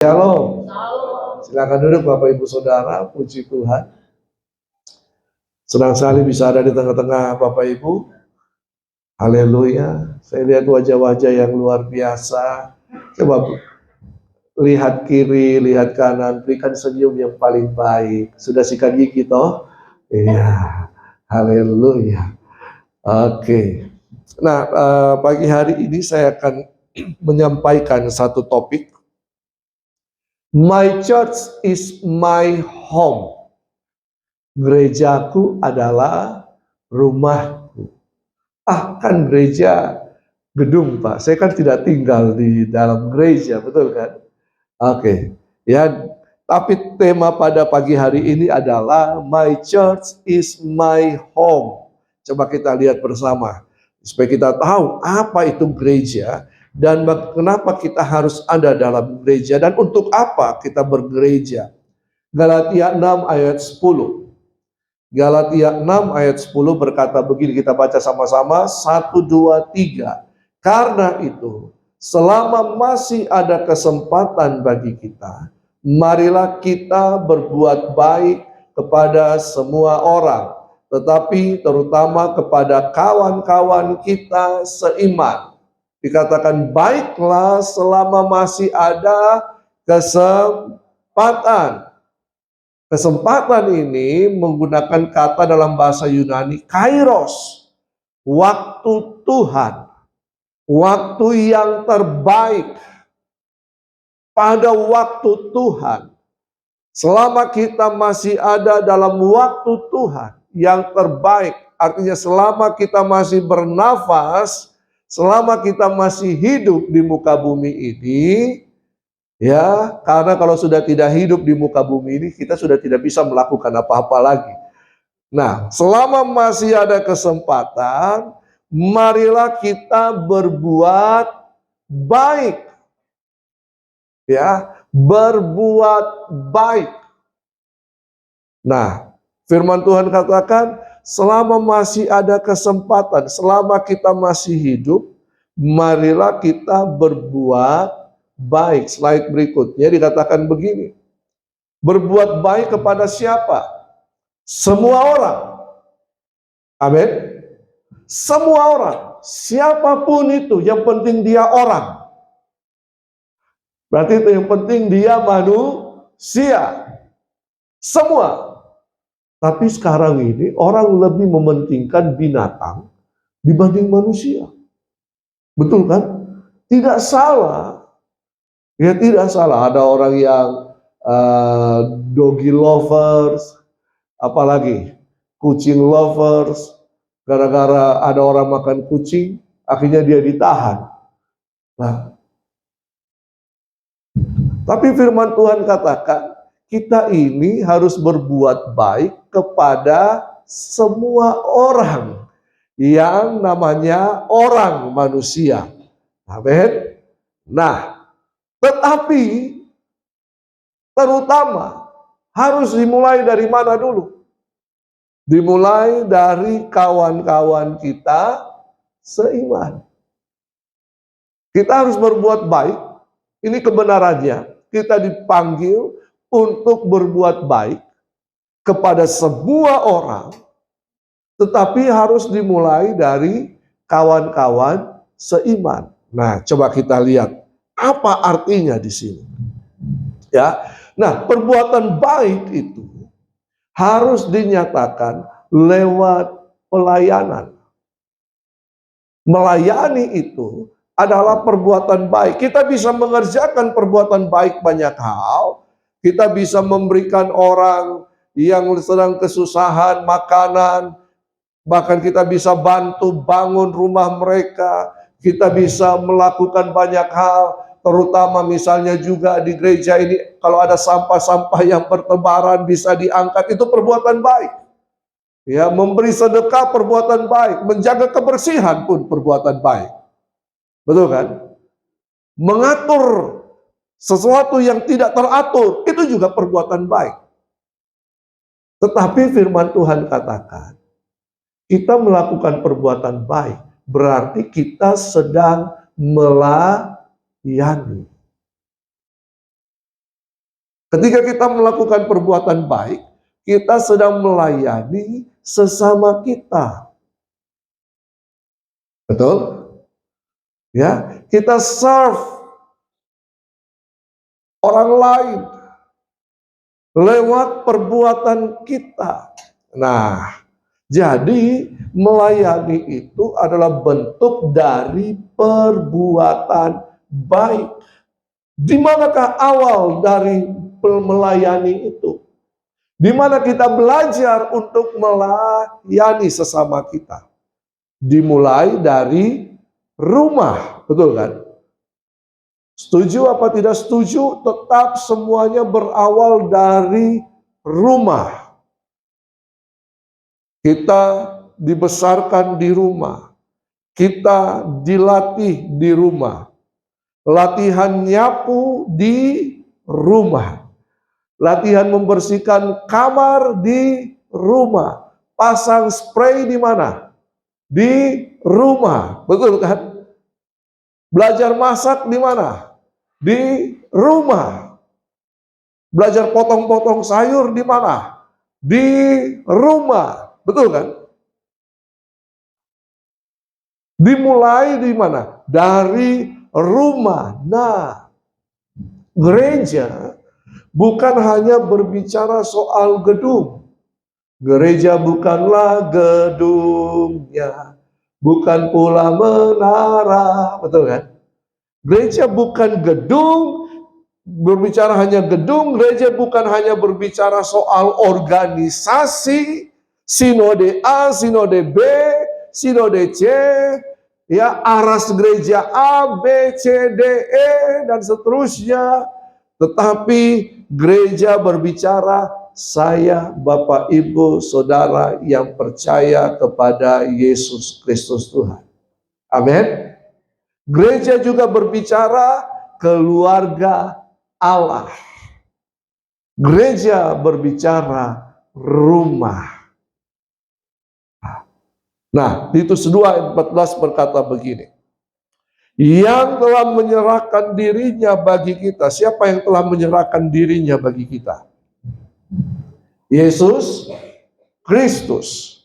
Shalom. Silakan duduk Bapak Ibu Saudara, puji Tuhan. Senang sekali bisa ada di tengah-tengah Bapak Ibu. Haleluya. Saya lihat wajah-wajah yang luar biasa. Coba lihat kiri, lihat kanan, berikan senyum yang paling baik. Sudah sikat gigi toh? Iya. Haleluya. Oke. Nah, pagi hari ini saya akan menyampaikan satu topik. My church is my home. Gerejaku adalah rumahku. Kan gereja gedung, Pak. Saya kan tidak tinggal di dalam gereja, betul kan? Oke. Ya, tapi tema pada pagi hari ini adalah My church is my home. Coba kita lihat bersama supaya kita tahu apa itu gereja dan kenapa kita harus ada dalam gereja dan untuk apa kita bergereja. Galatia 6 ayat 10. Galatia 6 ayat 10 berkata begini, kita baca sama-sama, 1, 2, 3. Karena itu, selama masih ada kesempatan bagi kita, marilah kita berbuat baik kepada semua orang, tetapi terutama kepada kawan-kawan kita seiman. Dikatakan baiklah selama masih ada kesempatan. Kesempatan ini menggunakan kata dalam bahasa Yunani kairos, waktu Tuhan, waktu yang terbaik pada waktu Tuhan. Selama kita masih ada dalam waktu Tuhan yang terbaik, artinya selama kita masih bernafas, selama kita masih hidup di muka bumi ini, ya, karena kalau sudah tidak hidup di muka bumi ini, kita sudah tidak bisa melakukan apa-apa lagi. Nah, selama masih ada kesempatan, marilah kita berbuat baik. Ya, berbuat baik. Nah, firman Tuhan katakan, selama masih ada kesempatan, selama kita masih hidup, marilah kita berbuat baik. Slide berikutnya dikatakan begini. Berbuat baik kepada siapa? Semua orang. Amin. Semua orang. Siapapun itu, yang penting dia orang. Berarti itu yang penting dia manusia. Semua. Tapi sekarang ini orang lebih mementingkan binatang dibanding manusia. Betul kan? Tidak salah. Ya tidak salah, ada orang yang doggy lovers, apalagi kucing lovers, gara-gara ada orang makan kucing, akhirnya dia ditahan. Nah, tapi firman Tuhan katakan, kita ini harus berbuat baik kepada semua orang yang namanya orang manusia. Amin. Nah, tetapi terutama harus dimulai dari mana dulu? Dimulai dari kawan-kawan kita seiman. Kita harus berbuat baik. Ini kebenarannya. Kita dipanggil untuk berbuat baik kepada semua orang. Tetapi harus dimulai dari kawan-kawan seiman. Nah, coba kita lihat. Apa artinya di sini? Ya. Nah, perbuatan baik itu harus dinyatakan lewat pelayanan. Melayani itu adalah perbuatan baik. Kita bisa mengerjakan perbuatan baik banyak hal. Kita bisa memberikan orang yang sedang kesusahan makanan. Bahkan kita bisa bantu bangun rumah mereka. Kita bisa melakukan banyak hal. Terutama misalnya juga di gereja ini, kalau ada sampah-sampah yang bertebaran bisa diangkat, itu perbuatan baik. Ya, memberi sedekah perbuatan baik, menjaga kebersihan pun perbuatan baik. Betul kan? Mengatur sesuatu yang tidak teratur, itu juga perbuatan baik. Tetapi firman Tuhan katakan, kita melakukan perbuatan baik, berarti kita sedang melayani. Ketika kita melakukan perbuatan baik, kita sedang melayani sesama kita. Betul? Ya, kita serve orang lain lewat perbuatan kita. Nah, jadi melayani itu adalah bentuk dari perbuatan baik. Di manakah awal dari melayani itu? Di mana kita belajar untuk melayani sesama kita? Dimulai dari rumah, betul kan? Setuju apa tidak setuju, tetap semuanya berawal dari rumah. Kita dibesarkan di rumah, kita dilatih di rumah, latihan nyapu di rumah, latihan membersihkan kamar di rumah, pasang spray di mana? Di rumah, betul kan? Belajar masak di mana? Di rumah. Belajar potong-potong sayur di mana? Di rumah. Betul kan? Dimulai di mana? Dari rumah. Nah, gereja bukan hanya berbicara soal gedung. Gereja bukanlah gedungnya, bukan pula menara, betul kan? Gereja bukan gedung, berbicara hanya gedung. Gereja bukan hanya berbicara soal organisasi, sinode A, sinode B, sinode C, ya aras gereja A, B, C, D, E, dan seterusnya. Tetapi gereja berbicara saya, Bapak, Ibu, Saudara yang percaya kepada Yesus Kristus Tuhan. Amin. Gereja juga berbicara keluarga Allah. Gereja berbicara rumah. Nah, Titus 2 ayat 14 berkata begini. Yang telah menyerahkan dirinya bagi kita. Siapa yang telah menyerahkan dirinya bagi kita? Yesus Kristus.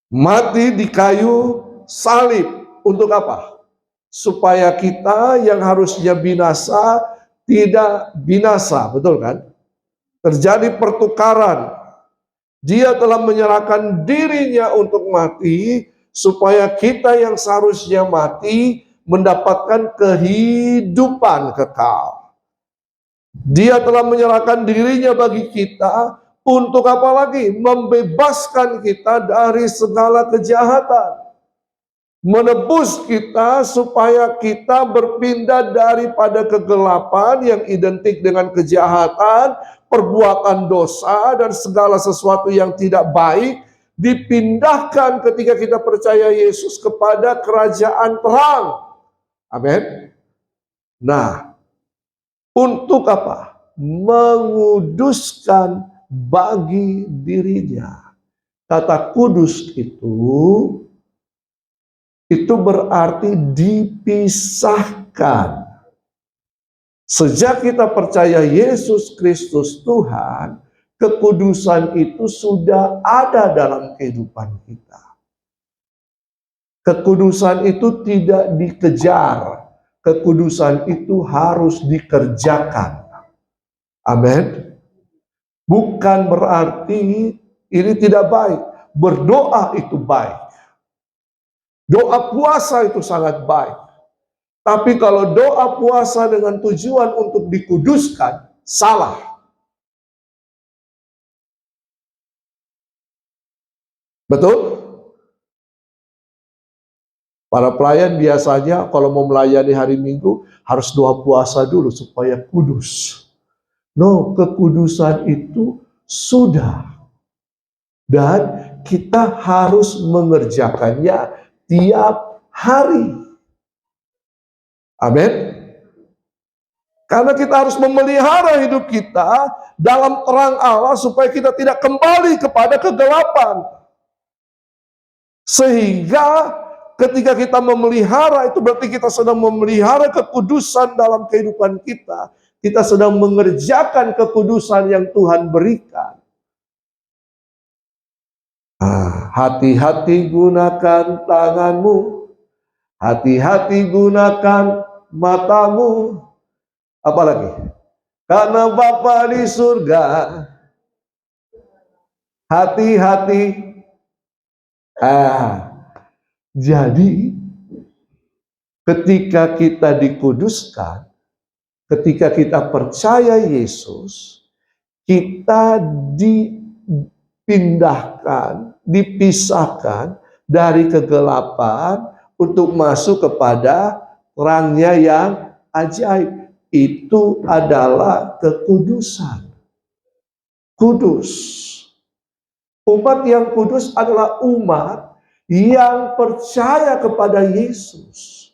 Mati di kayu salib. Untuk apa? Supaya kita yang harusnya binasa tidak binasa, betul kan? Terjadi pertukaran. Dia telah menyerahkan dirinya untuk mati supaya kita yang seharusnya mati mendapatkan kehidupan kekal. Dia telah menyerahkan dirinya bagi kita untuk apa lagi? Membebaskan kita dari segala kejahatan. Menebus kita supaya kita berpindah daripada kegelapan yang identik dengan kejahatan, perbuatan dosa, dan segala sesuatu yang tidak baik, dipindahkan ketika kita percaya Yesus kepada kerajaan terang. Amin. Nah, untuk apa? Menguduskan bagi dirinya. Kata kudus itu berarti dipisahkan. Sejak kita percaya Yesus Kristus Tuhan, kekudusan itu sudah ada dalam kehidupan kita. Kekudusan itu tidak dikejar, kekudusan itu harus dikerjakan. Amin. Bukan berarti ini tidak baik. Berdoa itu baik. Doa puasa itu sangat baik. Tapi kalau doa puasa dengan tujuan untuk dikuduskan, salah. Betul? Para pelayan biasanya kalau mau melayani hari Minggu harus doa puasa dulu supaya kudus. No, kekudusan itu sudah. Dan kita harus mengerjakannya tiap hari. Amin. Karena kita harus memelihara hidup kita dalam terang Allah supaya kita tidak kembali kepada kegelapan. Sehingga ketika kita memelihara itu berarti kita sedang memelihara kekudusan dalam kehidupan kita. kita sedang mengerjakan kekudusan yang Tuhan berikan. Hati-hati gunakan tanganmu, hati-hati gunakan matamu, apalagi? Karena Bapa di surga, hati-hati. Jadi ketika kita dikuduskan, ketika kita percaya Yesus, kita dipindahkan, dipisahkan dari kegelapan untuk masuk kepada terangnya yang ajaib. Itu adalah kekudusan. Kudus. Umat yang kudus adalah umat yang percaya kepada Yesus.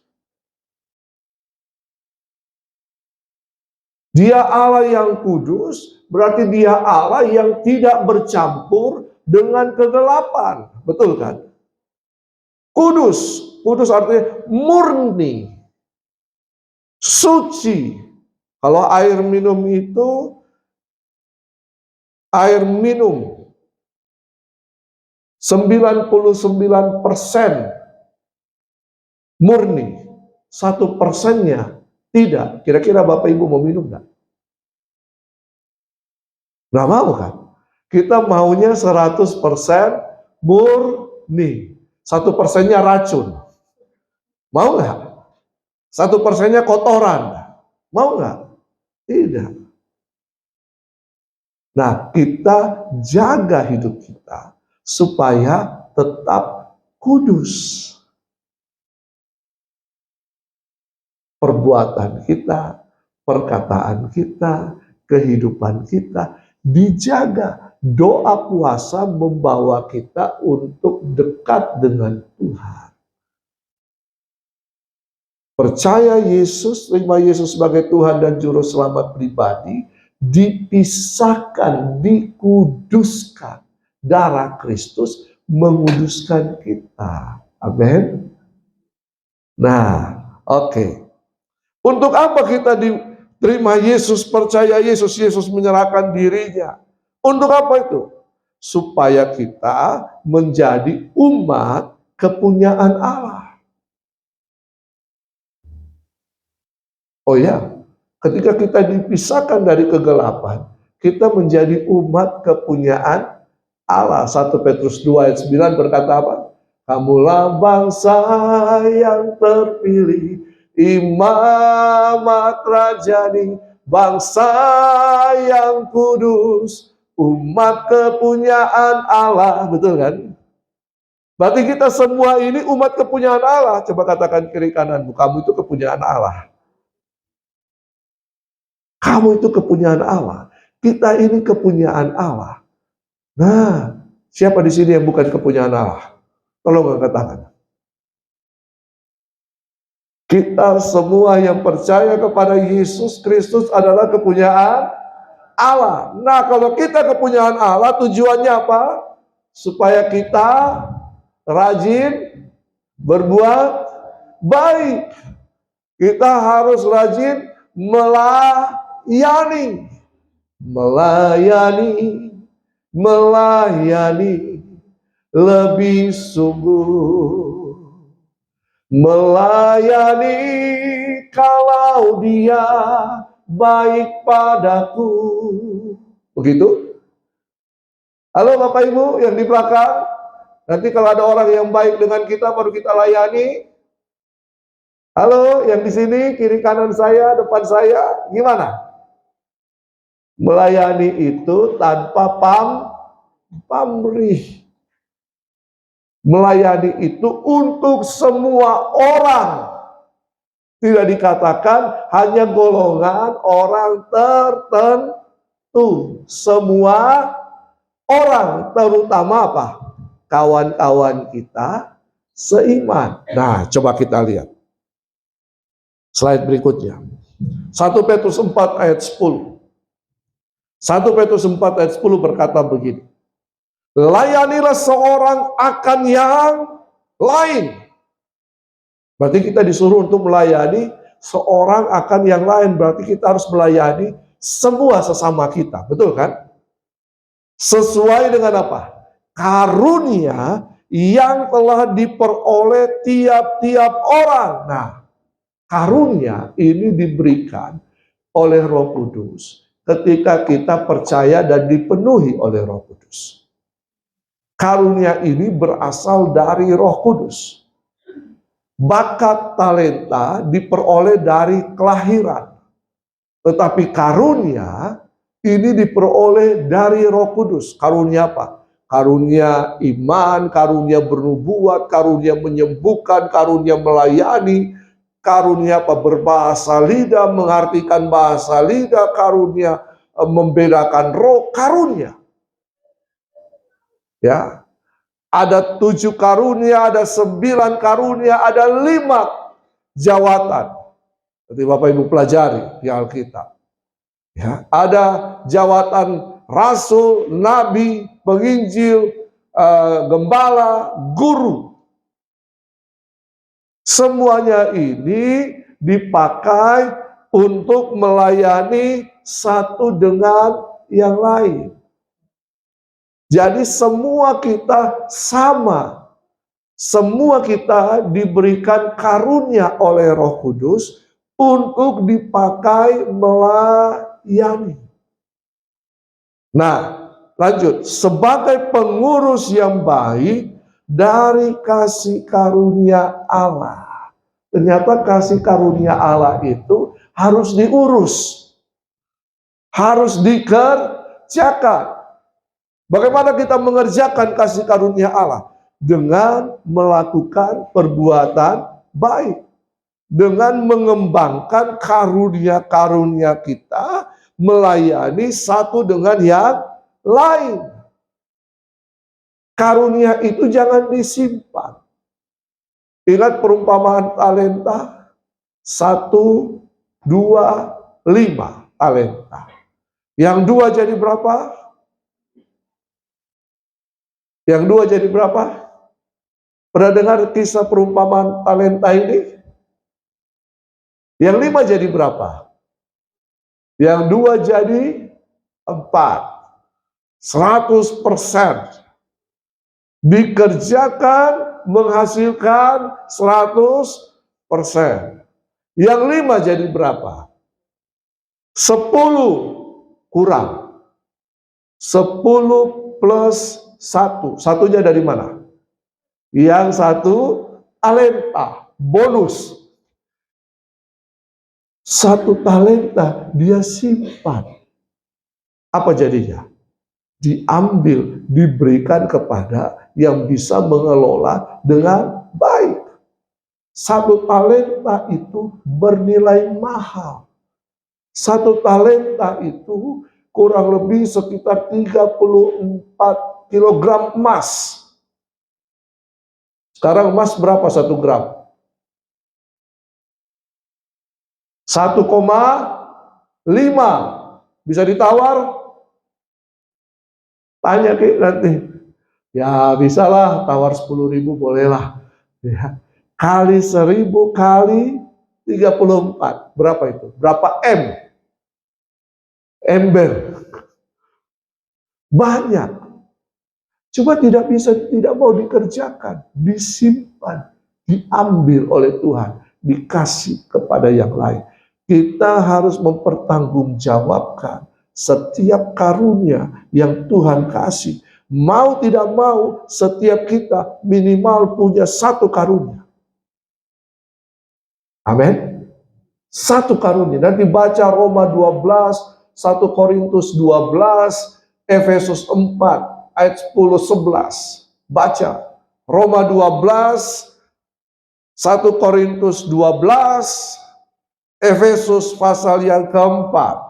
Dia Allah yang kudus, berarti dia Allah yang tidak bercampur dengan kegelapan. Betul kan? Kudus. Kudus artinya murni. Suci. Kalau air minum itu, air minum 99% murni. 1%-nya tidak. Kira-kira Bapak Ibu mau minum enggak? Nggak mau kan? Kita maunya 100% murni. 1%-nya racun. Mau nggak? 1%-nya kotoran. Mau nggak? Tidak. Nah, kita jaga hidup kita supaya tetap kudus. Perbuatan kita, perkataan kita, kehidupan kita dijaga. Doa puasa membawa kita untuk dekat dengan Tuhan. Percaya Yesus, terima Yesus sebagai Tuhan dan Juru Selamat pribadi, dipisahkan, dikuduskan. Darah Kristus menguduskan kita. Amin. Nah, oke. Untuk apa kita diterima Yesus, percaya Yesus, Yesus menyerahkan dirinya? Untuk apa itu? Supaya kita menjadi umat kepunyaan Allah. Oh ya, ketika kita dipisahkan dari kegelapan, kita menjadi umat kepunyaan Allah. 1 Petrus 2 ayat 9 berkata apa? Kamulah bangsa yang terpilih, imamat rajani, bangsa yang kudus, umat kepunyaan Allah. Betul kan? Berarti kita semua ini umat kepunyaan Allah. Coba katakan kiri kananmu, kamu itu kepunyaan Allah. Kamu itu kepunyaan Allah. Kita ini kepunyaan Allah. Nah, siapa di sini yang bukan kepunyaan Allah? Tolong angkat tangan. Kita semua yang percaya kepada Yesus Kristus adalah kepunyaan Allah. Nah, kalau kita kepunyaan Allah, tujuannya apa? Supaya kita rajin berbuat baik. Kita harus rajin melayani, lebih sungguh. Melayani kalau dia baik padaku. Begitu? Halo Bapak Ibu yang di belakang. Nanti kalau ada orang yang baik dengan kita baru kita layani. Halo yang di sini, kiri kanan saya, depan saya, gimana? Melayani itu tanpa pamrih. Melayani itu untuk semua orang. Tidak dikatakan hanya golongan orang tertentu. Semua orang, terutama apa? Kawan-kawan kita seiman. Nah, coba kita lihat. Slide berikutnya. 1 Petrus 4 ayat 10. 1 Petrus 4 ayat 10 berkata begini. Layanilah seorang akan yang lain. Berarti kita disuruh untuk melayani seorang akan yang lain. Berarti kita harus melayani semua sesama kita. Betul kan? Sesuai dengan apa? Karunia yang telah diperoleh tiap-tiap orang. Nah, karunia ini diberikan oleh Roh Kudus ketika kita percaya dan dipenuhi oleh Roh Kudus. Karunia ini berasal dari Roh Kudus. Bakat talenta diperoleh dari kelahiran. Tetapi karunia ini diperoleh dari Roh Kudus. Karunia apa? Karunia iman, karunia bernubuat, karunia menyembuhkan, karunia melayani, karunia apa? Berbahasa lidah, mengartikan bahasa lidah, karunia membedakan roh, karunia. Ya, ada 7 karunia, ada 9 karunia, ada 5 jawatan. Nanti Bapak Ibu pelajari di Alkitab. Ya, ada jawatan rasul, nabi, penginjil, gembala, guru. Semuanya ini dipakai untuk melayani satu dengan yang lain. Jadi semua kita sama. Semua kita diberikan karunia oleh Roh Kudus untuk dipakai melayani. Nah, lanjut. Sebagai pengurus yang baik dari kasih karunia Allah. Ternyata kasih karunia Allah itu harus diurus. Harus dikerjakan. Bagaimana kita mengerjakan kasih karunia Allah? Dengan melakukan perbuatan baik. Dengan mengembangkan karunia-karunia kita, melayani satu dengan yang lain. Karunia itu jangan disimpan. Ingat perumpamaan talenta, 1, 2, 5 talenta. Yang 2 jadi berapa? Yang 2 jadi berapa? Pernah dengar kisah perumpamaan talenta ini? Yang 5 jadi berapa? Yang 2 jadi 4. 100%. Dikerjakan, menghasilkan 100%. Yang 5 jadi berapa? 10 kurang. 10 plus 1. Satunya dari mana? Yang 1 talenta, bonus. 1 talenta dia simpan. Apa jadinya? Diambil, diberikan kepada yang bisa mengelola dengan baik. 1 talenta itu bernilai mahal. 1 talenta itu kurang lebih sekitar 34 kilogram emas. Sekarang emas berapa 1 gram? 1,5. Bisa ditawar? Tanya ke nanti. Ya bisalah, tawar 10.000 bolehlah. Ya. Kali 1.000 kali 34. Berapa itu? Berapa M? Ember. Banyak. Cuma tidak mau dikerjakan. Disimpan. Diambil oleh Tuhan. Dikasih kepada yang lain. Kita harus mempertanggungjawabkan setiap karunia yang Tuhan kasih. Mau tidak mau, setiap kita minimal punya 1 karunia. Amin. 1 karunia. Nanti baca Roma 12, 1 Korintus 12, Efesus 4, ayat 10-11. Baca. Roma 12, 1 Korintus 12, Efesus pasal yang keempat.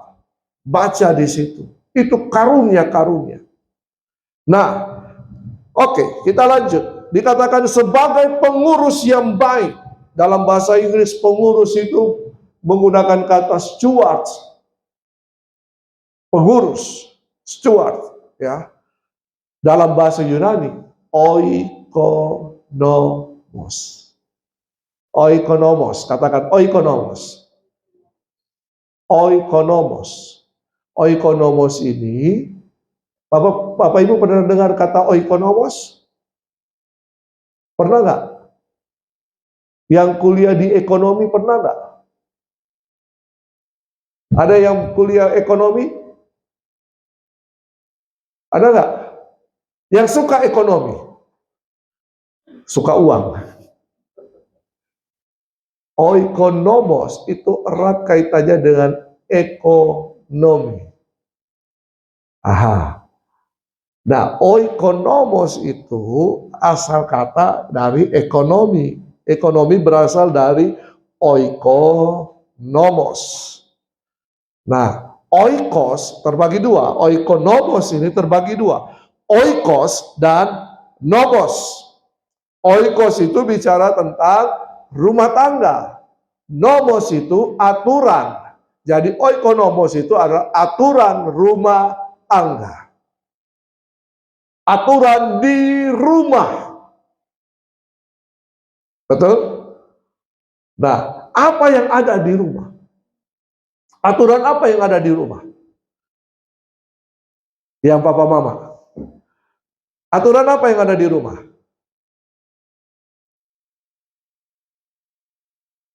Baca di situ. Itu karunia-karunia. Nah, oke, kita lanjut. Dikatakan sebagai pengurus yang baik. Dalam bahasa Inggris pengurus itu menggunakan kata steward. Pengurus, steward, ya. Dalam bahasa Yunani, oikonomos. Oikonomos, katakan oikonomos. Oikonomos. Oikonomos ini, Bapak Ibu pernah dengar kata oikonomos? Pernah nggak? Yang kuliah di ekonomi pernah nggak? Ada yang kuliah ekonomi? Ada nggak? Yang suka ekonomi? Suka uang. Oikonomos itu erat kaitannya dengan ekonomi. Aha. Nah, oikonomos itu asal kata dari ekonomi. Ekonomi berasal dari oikonomos. Nah, oikos terbagi dua. Oikonomos ini terbagi dua. Oikos dan nomos. Oikos itu bicara tentang rumah tangga. Nomos itu aturan. Jadi oikonomos itu adalah aturan rumah tangga. Aturan di rumah. Betul? Nah, apa yang ada di rumah? Aturan apa yang ada di rumah? Yang papa mama. Aturan apa yang ada di rumah?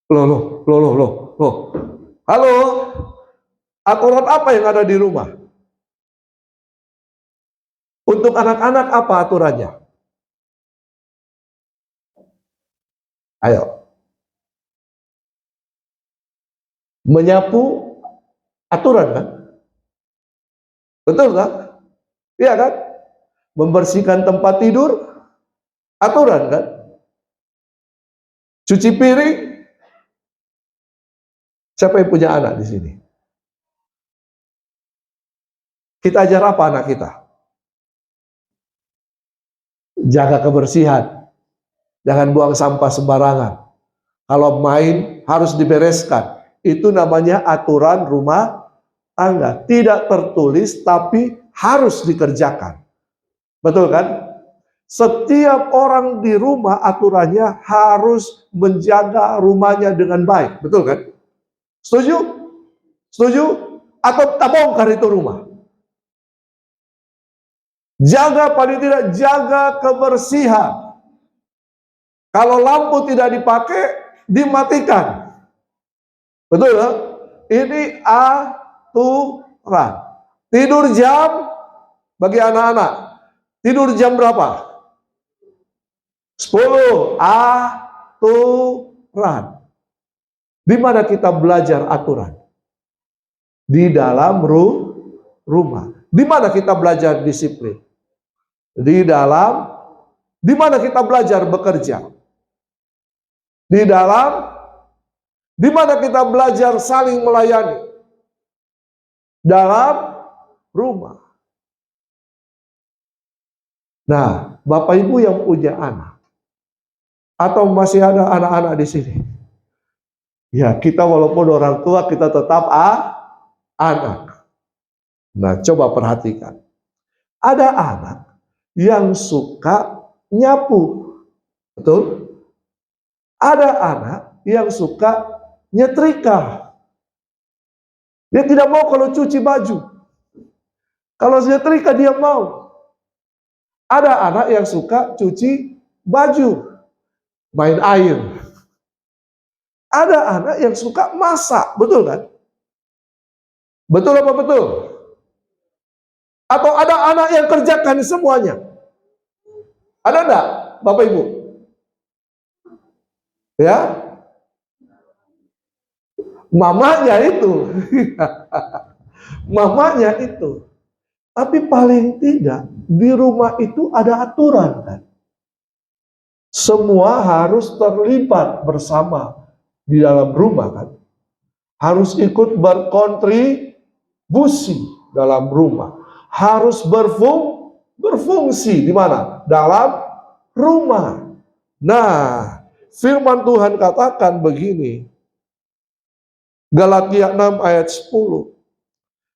Loh. Halo? Aturan apa yang ada di rumah? Untuk anak-anak apa aturannya? Ayo. Menyapu aturan kan? Betul kan? Iya kan? Membersihkan tempat tidur aturan kan? Cuci piring. Siapa yang punya anak di sini? Kita ajar apa anak kita? Jaga kebersihan. Jangan buang sampah sembarangan. Kalau main harus dibereskan. Itu namanya aturan rumah tangga. Tidak tertulis tapi harus dikerjakan. Betul kan? Setiap orang di rumah aturannya harus menjaga rumahnya dengan baik. Betul kan? Setuju? Setuju? Atau tak bongkar itu rumah? Jaga, paling tidak jaga kebersihan. Kalau lampu tidak dipakai, dimatikan. Betul ya? Ini aturan. Tidur jam bagi anak-anak. Tidur jam berapa? 10. Aturan. Di mana kita belajar aturan? Di dalam rumah. Di mana kita belajar disiplin? Di mana kita belajar bekerja? Di mana kita belajar saling melayani? Dalam rumah. Nah, Bapak Ibu yang punya anak, atau masih ada anak-anak di sini, ya kita walaupun orang tua kita tetap anak. Nah, coba perhatikan. Ada anak yang suka nyapu. Betul? Ada anak yang suka nyetrika. Dia tidak mau kalau cuci baju. Kalau nyetrika dia mau. Ada anak yang suka cuci baju. Main air. Ada anak yang suka masak. Betul kan? Betul apa betul? Atau ada anak yang kerjakan semuanya? Ada enggak, Bapak Ibu? Ya? Mamanya itu. Mamanya itu. Tapi paling tidak di rumah itu ada aturan kan? Semua harus terlibat bersama di dalam rumah kan? Harus ikut berkontribusi dalam rumah. Harus berfungsi di mana? Dalam rumah. Nah, firman Tuhan katakan begini. Galatia 6 ayat 10.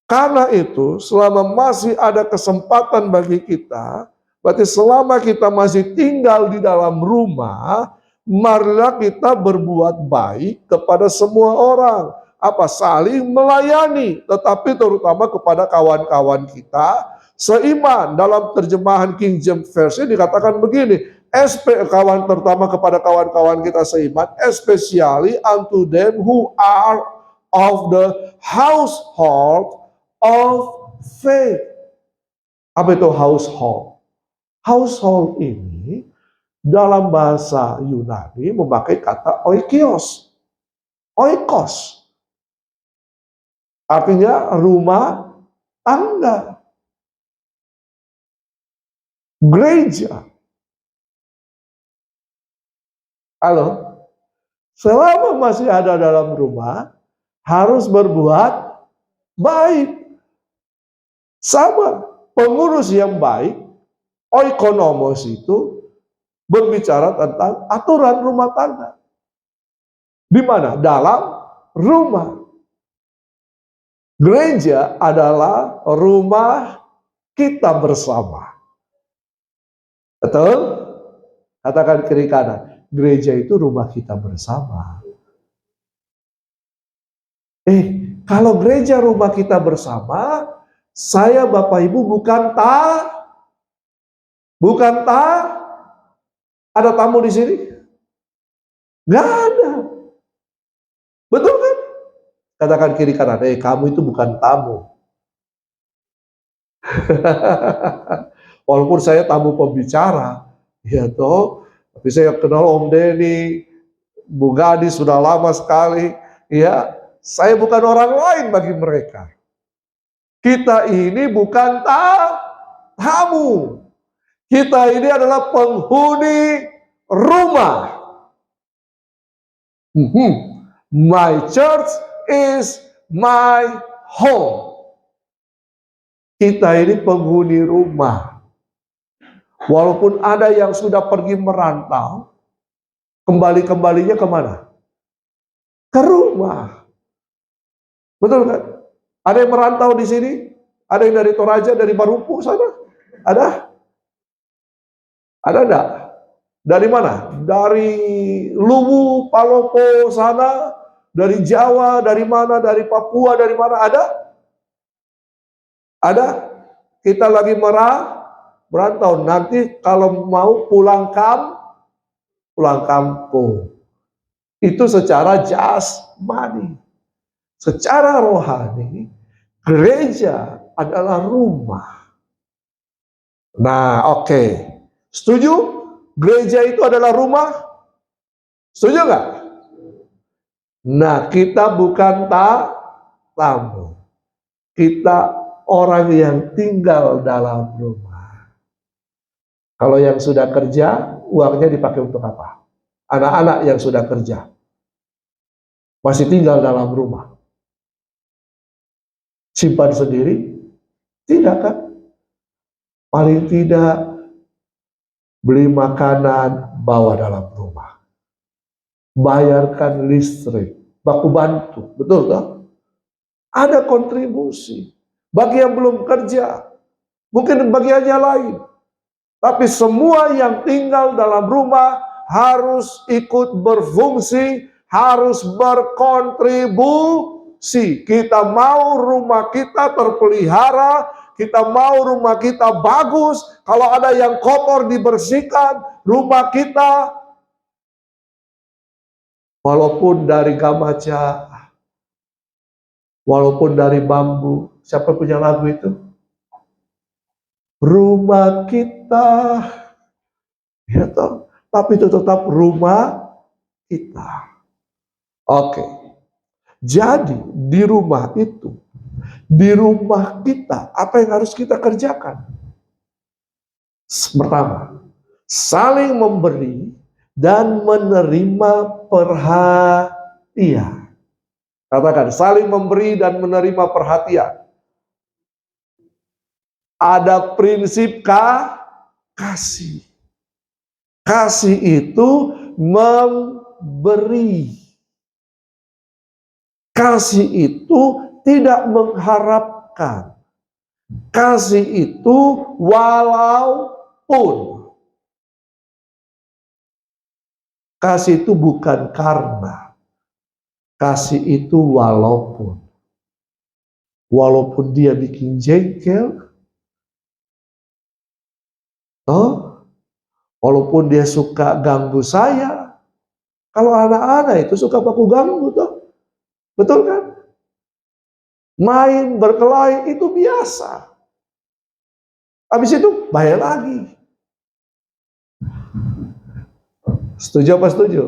Karena itu, selama masih ada kesempatan bagi kita, berarti selama kita masih tinggal di dalam rumah, marilah kita berbuat baik kepada semua orang. Apa? Saling melayani, tetapi terutama kepada kawan-kawan kita seiman. Dalam terjemahan King James Version dikatakan begini, kawan terutama kepada kawan-kawan kita seiman, especially unto them who are of the household of faith. Apa itu household? Household ini dalam bahasa Yunani memakai kata oikios, oikos. Artinya rumah tangga, gereja. Halo, selama masih ada dalam rumah, harus berbuat baik. Sama, pengurus yang baik, oikonomos itu berbicara tentang aturan rumah tangga. Di mana? Dalam rumah. Gereja adalah rumah kita bersama. Betul? Katakan kiri kanan. Gereja itu rumah kita bersama. Kalau gereja rumah kita bersama, saya Bapak Ibu bukan ada tamu di sini? Nggak ada. Betul kan? Katakan kiri kanan, kamu itu bukan tamu. Walaupun saya tamu pembicara, ya toh, tapi saya kenal Om Denny, Bu Gadis sudah lama sekali, ya, saya bukan orang lain bagi mereka. Kita ini bukan tamu. Kita ini adalah penghuni rumah. My church is my home. Kita ini penghuni rumah. Walaupun ada yang sudah pergi merantau, kembalinya kemana? Ke rumah. Betul kan? Ada yang merantau di sini? Ada yang dari Toraja, dari Marumpu sana? Ada? Ada enggak? Dari mana? Dari Luwu, Palopo sana, dari Jawa, dari mana? Dari Papua, dari mana? Ada? Ada? Kita lagi merantau. Nanti kalau mau pulang kampung. Itu secara jasmani. Secara rohani, gereja adalah rumah. Nah, oke. Setuju? Gereja itu adalah rumah? Setuju nggak? Nah, kita bukan tamu. Kita orang yang tinggal dalam rumah. Kalau yang sudah kerja, uangnya dipakai untuk apa? Anak-anak yang sudah kerja masih tinggal dalam rumah. Simpan sendiri? Tidak kan? Paling tidak beli makanan, bawa dalam rumah. Bayarkan listrik, baku bantu, betul tak? Ada kontribusi. Bagi yang belum kerja, mungkin bagiannya lain. Tapi semua yang tinggal dalam rumah harus ikut berfungsi, harus berkontribusi. Kita mau rumah kita terpelihara, kita mau rumah kita bagus. Kalau ada yang kotor dibersihkan, rumah kita walaupun dari gamaja, walaupun dari bambu. Siapa punya lagu itu? Rumah kita, ya toh, tapi itu tetap rumah kita. Oke. Jadi di rumah itu, di rumah kita, apa yang harus kita kerjakan? Pertama, saling memberi dan menerima perhatian. Katakan, saling memberi dan menerima perhatian. Ada prinsip kasih. Kasih itu memberi. Kasih itu tidak mengharapkan. Kasih itu walaupun. Kasih itu bukan karena. Kasih itu walaupun. Walaupun dia bikin jengkel, walaupun dia suka ganggu saya. Kalau anak-anak itu suka baku ganggu toh. Betul kan? Main, berkelahi itu biasa. Habis itu bayar lagi. Setuju apa setuju?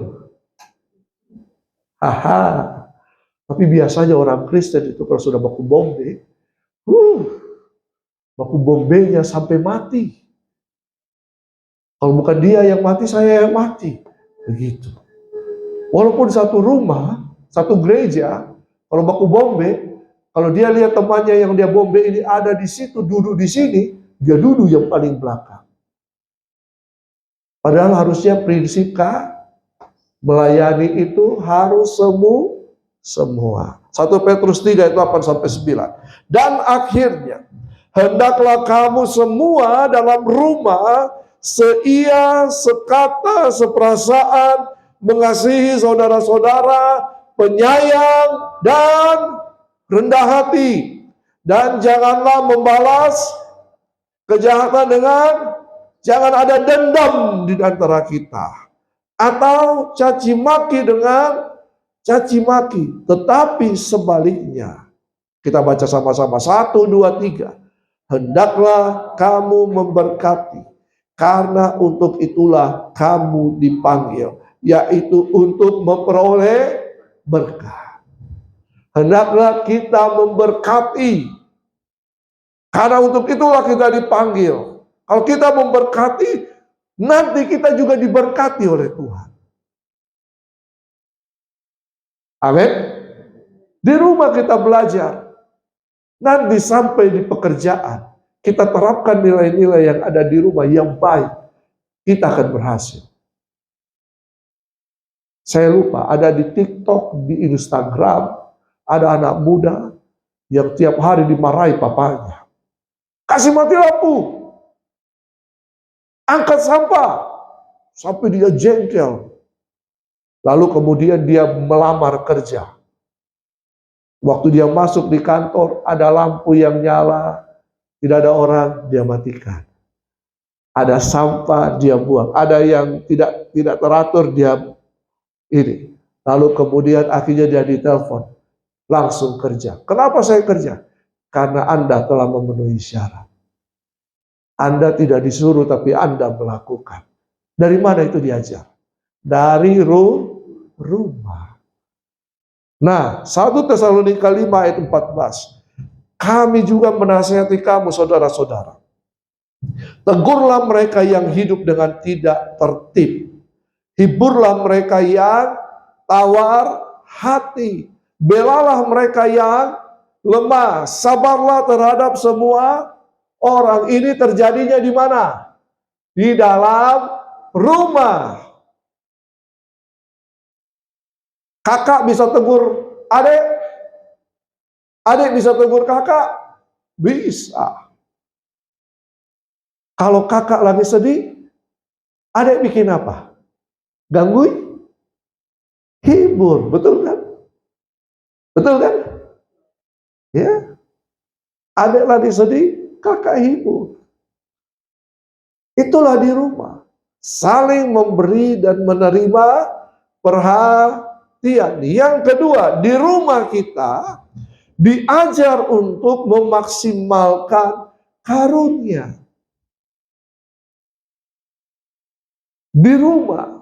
Haha. Tapi biasanya orang Kristen itu kalau sudah baku bombe, baku bombenya sampai mati. Kalau bukan dia yang mati, saya yang mati. Begitu. Walaupun satu rumah, satu gereja, kalau baku bombe, kalau dia lihat temannya yang dia bombe ini ada di situ, duduk di sini, dia duduk yang paling belakang. Padahal harusnya prinsip melayani itu harus semua. 1 Petrus 3 ayat 8 sampai 9. Dan akhirnya, hendaklah kamu semua dalam rumah seia, sekata, seperasaan, mengasihi saudara-saudara, penyayang, dan rendah hati. Dan janganlah membalas kejahatan dengan, jangan ada dendam di antara kita. Atau caci maki dengan caci maki. Tetapi sebaliknya. Kita baca sama-sama. 1, 2, 3. Hendaklah kamu memberkati. Karena untuk itulah kamu dipanggil. Yaitu untuk memperoleh berkat. Hendaklah kita memberkati. Karena untuk itulah kita dipanggil. Kalau kita memberkati, nanti kita juga diberkati oleh Tuhan. Amin. Di rumah kita belajar. Nanti sampai di pekerjaan, kita terapkan nilai-nilai yang ada di rumah yang baik. Kita akan berhasil. Saya lupa, ada di TikTok, di Instagram, ada anak muda yang tiap hari dimarahi papanya. Kasih mati lampu. Angkat sampah. Sampai dia jengkel. Lalu kemudian dia melamar kerja. Waktu dia masuk di kantor, ada lampu yang nyala. Tidak ada orang, dia matikan. Ada sampah, dia buang. Ada yang tidak teratur, dia ini. Lalu kemudian akhirnya dia ditelepon. Langsung kerja. Kenapa saya kerja? Karena Anda telah memenuhi syarat. Anda tidak disuruh, tapi Anda melakukan. Dari mana itu diajar? Dari rumah. Nah, 1 Tesalonika 5 ayat 14. Kami juga menasihati kamu, saudara-saudara. Tegurlah mereka yang hidup dengan tidak tertib. Hiburlah mereka yang tawar hati. Belalah mereka yang lemah. Sabarlah terhadap semua orang. Ini terjadinya di mana? Di dalam rumah. Kakak bisa tegur adik. Adik bisa tegur kakak. Bisa. Kalau kakak lagi sedih, adik bikin apa? Gangguin? Hibur. Betul kan? Betul kan? Ya. Adik lagi sedih, kakak hibur. Itulah di rumah. Saling memberi dan menerima perhatian. Yang kedua, di rumah kita diajar untuk memaksimalkan karunia. Di rumah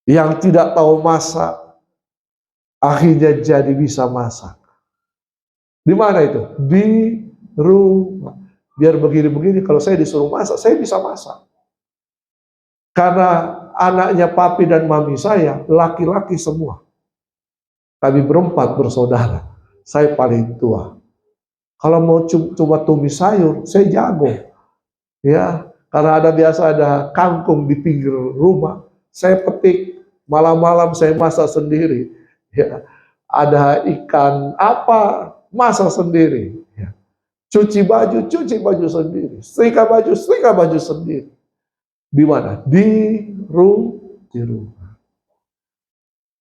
yang tidak tahu masak, akhirnya jadi bisa masak. Di mana itu? Di rumah. Biar begini-begini, kalau saya disuruh masak, saya bisa masak. Karena anaknya papi dan mami saya, laki-laki semua. Kami berempat bersaudara. Saya paling tua. Kalau mau coba tumis sayur, saya jago. Ya, karena biasa ada kangkung di pinggir rumah. Saya petik, malam-malam saya masak sendiri. Ya, ada ikan apa, masak sendiri. Ya. Cuci baju sendiri. Setrika baju sendiri. Di mana? Di rumah.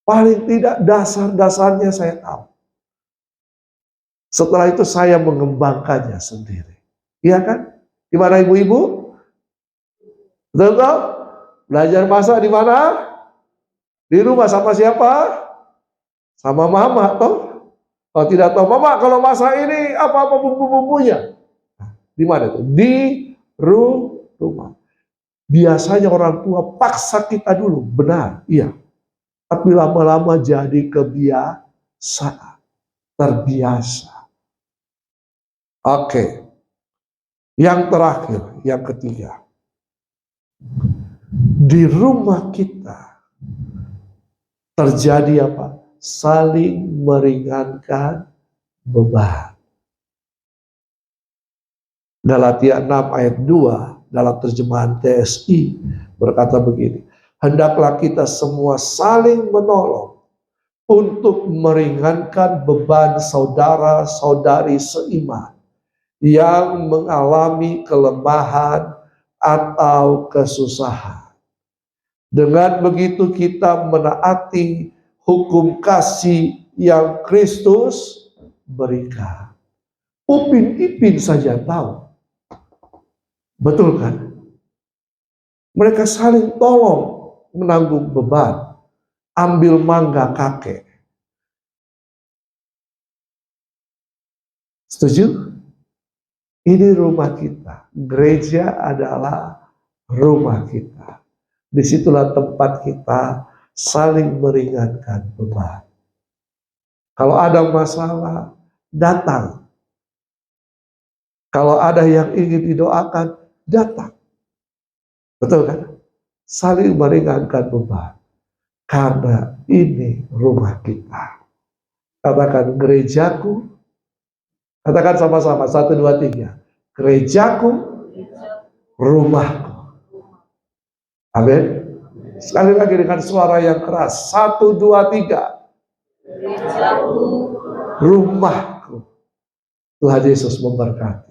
Paling tidak dasar-dasarnya saya tahu. Setelah itu saya mengembangkannya sendiri. Iya kan? Gimana ibu-ibu? Betul toh? Belajar masak di mana? Di rumah sama siapa? Sama mama toh? Kalau tidak tahu mama, kalau masak ini apa-apa bumbu-bumbunya? Di mana itu? Di rumah. Biasanya orang tua paksa kita dulu, benar, iya. Tapi lama-lama jadi kebiasaan, terbiasa. Oke. Yang terakhir, yang ketiga. Di rumah kita terjadi apa? Saling meringankan beban. Galatia 6 ayat 2 dalam terjemahan TSI berkata begini, hendaklah kita semua saling menolong untuk meringankan beban saudara-saudari seiman yang mengalami kelemahan atau kesusahan. Dengan begitu kita menaati hukum kasih yang Kristus berikan. Upin Ipin saja tahu. Betul kan? Mereka saling tolong menanggung beban. Ambil mangga kakek. Setuju? Ini rumah kita. Gereja adalah rumah kita. Disitulah tempat kita saling meringankan beban. Kalau ada masalah, datang. Kalau ada yang ingin didoakan, datang. Betul kan? Saling meringankan beban. Karena ini rumah kita. Katakan gerejaku. Katakan sama-sama. 1, 2, 3. Gerejaku, rumahku. Amin. Sekali lagi dengan suara yang keras. 1, 2, 3. Gerejaku, rumahku. Tuhan Yesus memberkati.